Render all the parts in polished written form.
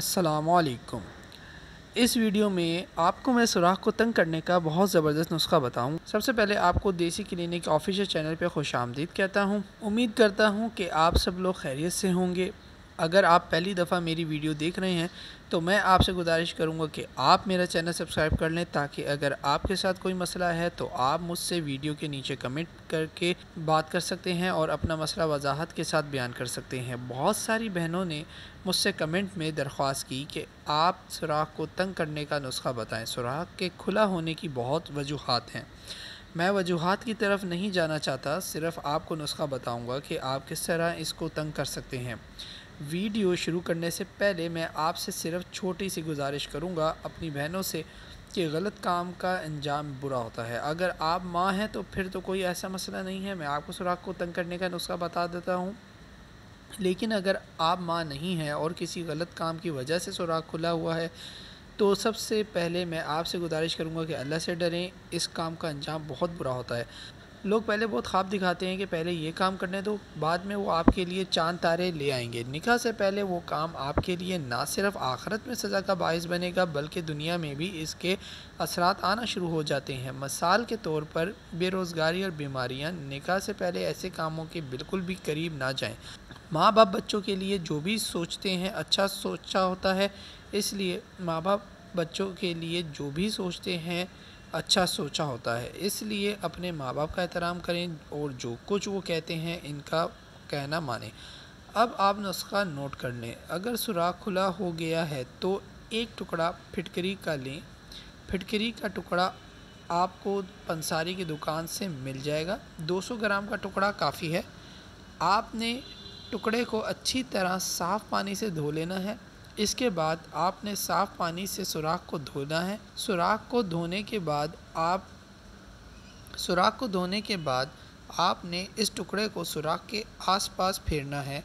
السلام علیکم۔ اس ویڈیو میں آپ کو میں سوراخ کو تنگ کرنے کا بہت زبردست نسخہ بتاؤں۔ سب سے پہلے آپ کو دیسی کلینک آفیشیل چینل پہ خوش آمدید کہتا ہوں۔ امید کرتا ہوں کہ آپ سب لوگ خیریت سے ہوں گے۔ اگر آپ پہلی دفعہ میری ویڈیو دیکھ رہے ہیں تو میں آپ سے گزارش کروں گا کہ آپ میرا چینل سبسکرائب کر لیں، تاکہ اگر آپ کے ساتھ کوئی مسئلہ ہے تو آپ مجھ سے ویڈیو کے نیچے کمنٹ کر کے بات کر سکتے ہیں اور اپنا مسئلہ وضاحت کے ساتھ بیان کر سکتے ہیں۔ بہت ساری بہنوں نے مجھ سے کمنٹ میں درخواست کی کہ آپ سوراخ کو تنگ کرنے کا نسخہ بتائیں۔ سوراخ کے کھلا ہونے کی بہت وجوہات ہیں، میں وجوہات کی طرف نہیں جانا چاہتا، صرف آپ کو نسخہ بتاؤں گا کہ آپ کس طرح اس کو تنگ کر سکتے ہیں۔ ویڈیو شروع کرنے سے پہلے میں آپ سے صرف چھوٹی سی گزارش کروں گا اپنی بہنوں سے کہ غلط کام کا انجام برا ہوتا ہے۔ اگر آپ ماں ہیں تو پھر تو کوئی ایسا مسئلہ نہیں ہے، میں آپ کو سوراخ کو تنگ کرنے کا نسخہ بتا دیتا ہوں، لیکن اگر آپ ماں نہیں ہیں اور کسی غلط کام کی وجہ سے سوراخ کھلا ہوا ہے تو سب سے پہلے میں آپ سے گزارش کروں گا کہ اللہ سے ڈریں، اس کام کا انجام بہت برا ہوتا ہے۔ لوگ پہلے بہت خواب دکھاتے ہیں کہ پہلے یہ کام کرنے دو، بعد میں وہ آپ کے لیے چاند تارے لے آئیں گے۔ نکاح سے پہلے وہ کام آپ کے لیے نہ صرف آخرت میں سزا کا باعث بنے گا بلکہ دنیا میں بھی اس کے اثرات آنا شروع ہو جاتے ہیں۔ مثال کے طور پر بے روزگاری اور بیماریاں۔ نکاح سے پہلے ایسے کاموں کے بالکل بھی قریب نہ جائیں۔ ماں باپ بچوں کے لیے جو بھی سوچتے ہیں اچھا سوچا ہوتا ہے، اس لیے ماں باپ بچوں کے لیے جو بھی سوچتے ہیں اچھا سوچا ہوتا ہے، اس لیے اپنے ماں باپ کا احترام کریں اور جو کچھ وہ کہتے ہیں ان کا کہنا مانیں۔ اب آپ نسخہ نوٹ کر لیں۔ اگر سوراخ کھلا ہو گیا ہے تو ایک ٹکڑا پھٹکری کا لیں۔ پھٹکری کا ٹکڑا آپ کو پنساری کی دکان سے مل جائے گا۔ 200 گرام کا ٹکڑا کافی ہے۔ آپ نے ٹکڑے کو اچھی طرح صاف پانی سے دھو لینا ہے۔ اس کے بعد آپ نے صاف پانی سے سوراخ کو دھونا ہے۔ سوراخ کو دھونے کے بعد آپ نے اس ٹکڑے کو سوراخ کے آس پاس پھیرنا ہے۔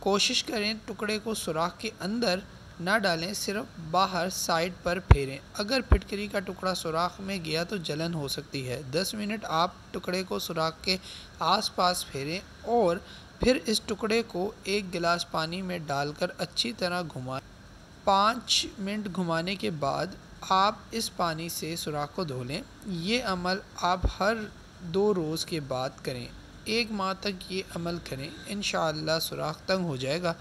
کوشش کریں ٹکڑے کو سوراخ کے اندر نہ ڈالیں، صرف باہر سائڈ پر پھیریں۔ اگر پھٹکری کا ٹکڑا سوراخ میں گیا تو جلن ہو سکتی ہے۔ 10 منٹ آپ ٹکڑے کو سوراخ کے آس پاس پھیریں اور پھر اس ٹکڑے کو ایک گلاس پانی میں ڈال کر اچھی طرح گھمائیں۔ 5 منٹ گھمانے کے بعد آپ اس پانی سے سوراخ کو دھو لیں۔ یہ عمل آپ ہر 2 روز کے بعد کریں۔ 1 ماہ تک یہ عمل کریں، انشاءاللہ سوراخ تنگ ہو جائے گا۔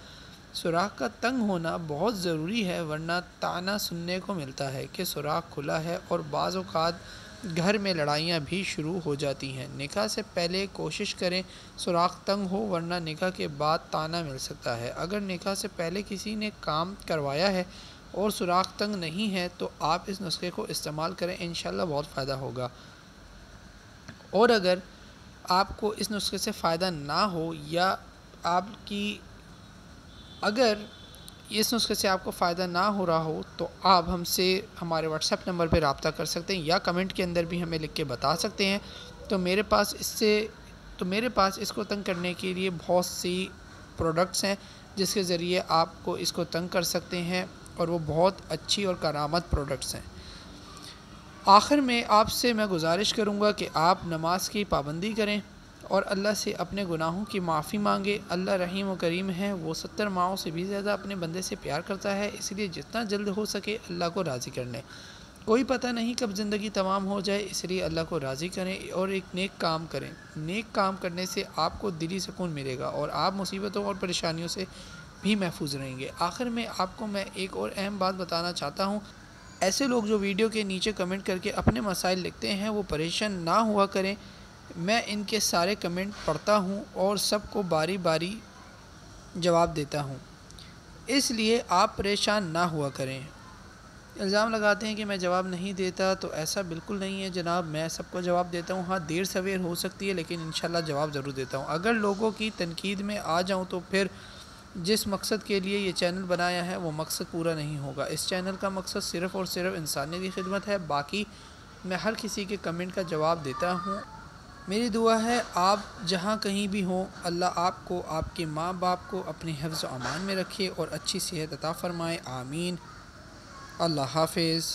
سوراخ کا تنگ ہونا بہت ضروری ہے، ورنہ طعنہ سننے کو ملتا ہے کہ سوراخ کھلا ہے اور بعض اوقات گھر میں لڑائیاں بھی شروع ہو جاتی ہیں۔ نکاح سے پہلے کوشش کریں سوراخ تنگ ہو، ورنہ نکاح کے بعد طعنہ مل سکتا ہے۔ اگر نکاح سے پہلے کسی نے کام کروایا ہے اور سوراخ تنگ نہیں ہے تو آپ اس نسخے کو استعمال کریں، انشاءاللہ بہت فائدہ ہوگا۔ اور اگر آپ کو اس نسخے سے فائدہ نہ ہو یا اگر اس نسخے سے آپ کو فائدہ نہ ہو رہا ہو تو آپ ہم سے ہمارے واٹس ایپ نمبر پہ رابطہ کر سکتے ہیں یا کمنٹ کے اندر بھی ہمیں لکھ کے بتا سکتے ہیں۔ تو میرے پاس اس کو تنگ کرنے کے لیے بہت سی پروڈکٹس ہیں جس کے ذریعے آپ کو اس کو تنگ کر سکتے ہیں، اور وہ بہت اچھی اور کارآمد پروڈکٹس ہیں۔ آخر میں آپ سے میں گزارش کروں گا کہ آپ نماز کی پابندی کریں اور اللہ سے اپنے گناہوں کی معافی مانگیں۔ اللہ رحیم و کریم ہے، وہ 70 ماؤں سے بھی زیادہ اپنے بندے سے پیار کرتا ہے، اس لیے جتنا جلد ہو سکے اللہ کو راضی کر لیں۔ کوئی پتہ نہیں کب زندگی تمام ہو جائے، اس لیے اللہ کو راضی کریں اور ایک نیک کام کریں۔ نیک کام کرنے سے آپ کو دلی سکون ملے گا اور آپ مصیبتوں اور پریشانیوں سے بھی محفوظ رہیں گے۔ آخر میں آپ کو میں ایک اور اہم بات بتانا چاہتا ہوں، ایسے لوگ جو ویڈیو کے نیچے کمنٹ کر کے اپنے مسائل لکھتے ہیں وہ پریشان نہ ہوا کریں۔ میں ان کے سارے کمنٹ پڑھتا ہوں اور سب کو باری باری جواب دیتا ہوں، اس لیے آپ پریشان نہ ہوا کریں۔ الزام لگاتے ہیں کہ میں جواب نہیں دیتا، تو ایسا بالکل نہیں ہے جناب، میں سب کو جواب دیتا ہوں۔ ہاں دیر سویر ہو سکتی ہے لیکن انشاءاللہ جواب ضرور دیتا ہوں۔ اگر لوگوں کی تنقید میں آ جاؤں تو پھر جس مقصد کے لیے یہ چینل بنایا ہے وہ مقصد پورا نہیں ہوگا۔ اس چینل کا مقصد صرف اور صرف انسانیت کی خدمت ہے، باقی میں ہر کسی کے کمنٹ کا جواب دیتا ہوں۔ میری دعا ہے آپ جہاں کہیں بھی ہوں اللہ آپ کو، آپ کے ماں باپ کو اپنے حفظ و امان میں رکھے اور اچھی صحت عطا فرمائے، آمین۔ اللہ حافظ۔